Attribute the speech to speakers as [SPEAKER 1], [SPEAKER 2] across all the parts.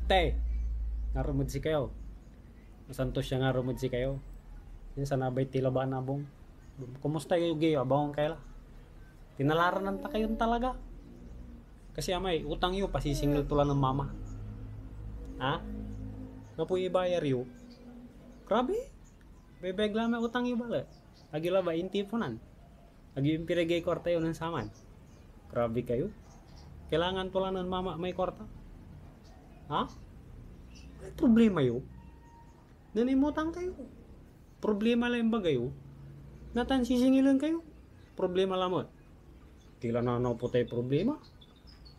[SPEAKER 1] Te, narumod si kayo. Masantos siya narumod si kayo. Yan sa nabay tila ba nabong. Kumusta yung gayo? Abawang kaila. Tinalaran ta kayon talaga. Kasi amay, utang yo, pasisingil tulan ng mama. Ha? Nga po ibayar yo. Grabe. Bebeg lang may utang yo bala. Agila ba, intipunan. Agi yung pirigay kwarta yun ng saman. Grabe kayo. Kailangan tulan ng mama may kwarta. Ha? May problema yun. Nanimutang kayo. Problema lang ba kayo? Natan sisingilan kayo. Problema lamot. Tila na po tayo problema.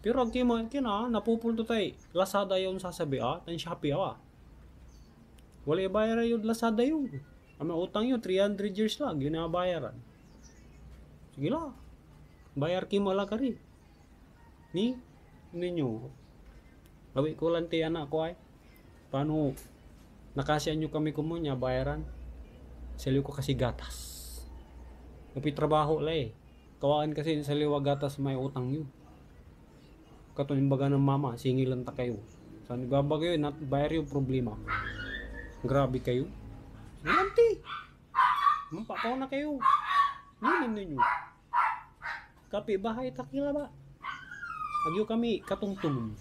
[SPEAKER 1] Pero ag kina napupulto tayo. Lazada yun sasabi tan Shopee Wala ibayar yun Lazada yun. Ang utang yun 300 years lang. Yun na bayaran. Sige lang. Bayar kimo lang ka rin. Ninyo. Lawi ko lang ti anak ko ay. Paano nakasya nyo kami kumunya bayaran. Saliw ko kasi gatas. Napitrabaho la Kawaan kasi sa liwa gatas may utang yun. Katunin baga ng mama, singilan ta kayo. Saan ibaba kayo, bayar yung problema. Grabe kayo. Nanti. Mampapaw na kayo. Ninin ninyo. Kapi bahay takila ba? Agyo kami katungtong.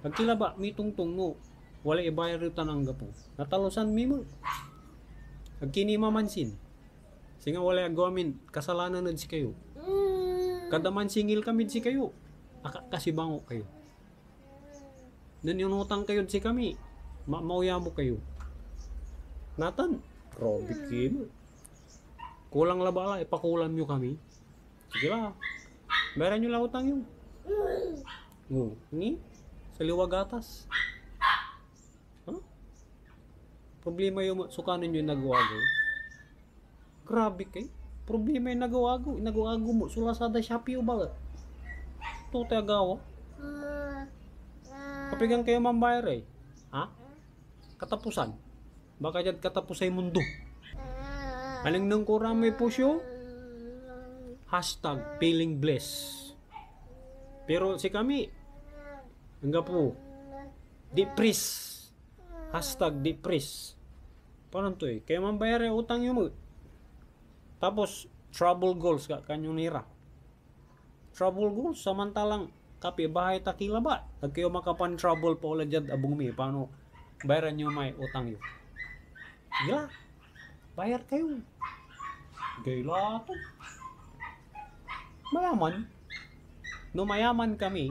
[SPEAKER 1] Pagkila ba, may tungtong no. Wala ibayar yung tanangga po. Natalusan mi mo. Agkini mamansin. Singa wala agawamin, kasalanan na si kayo. Kadaman singil kami si kayo. Kasi bango kayo. Then yung utang kayo si kami. Mauya mo kayo. Natan, grabe kim. Kulang labala, ipakulam nyo kami. Sige lang. Bayaran nyo lang utang yun. Ni? Sa liwag gatas. Huh? Problema yung sukanin nyo yung nagwago. Grabe kayo. Problema yung nagwago. Nagwago mo. Sulasada Shopee o ba? Ito tagawa. Kapigang kayo mambayar Ha? Katapusan. Baka dyan katapusay mundo. Aling nang kuramay po siyo? #feeling blessed. Pero si kami, hanggang po, depress. #depress. Paano to Kaya mambayar yung utang nyo mo. Tapos, trouble goals ka kanyong nira. Trouble goals, samantalang kapi bahay takila ba? Nag kayo makapan trouble pa ulit dyan abong mi. Paano bayaran nyo may utang yun? Gila, bayar kayo. Gila to. Mayaman. No mayaman kami,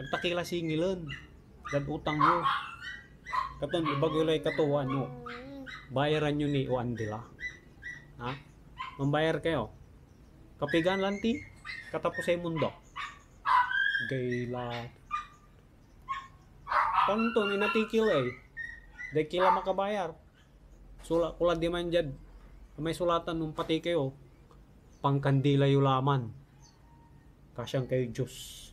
[SPEAKER 1] nagtakila singilan. Dan utang nyo. Katon, ibagulay katuwan nyo. Bayaran nyo ni Uandila. Ha? Mambayar kayo. Kapigan lanti, katapos ay mundo. Gayla. Paano to, minatikil Dahil kila makabayar. Kula di man dyan. May sulatan nung pati kayo. Pangkandila yung laman. Kasyang kayo Diyos.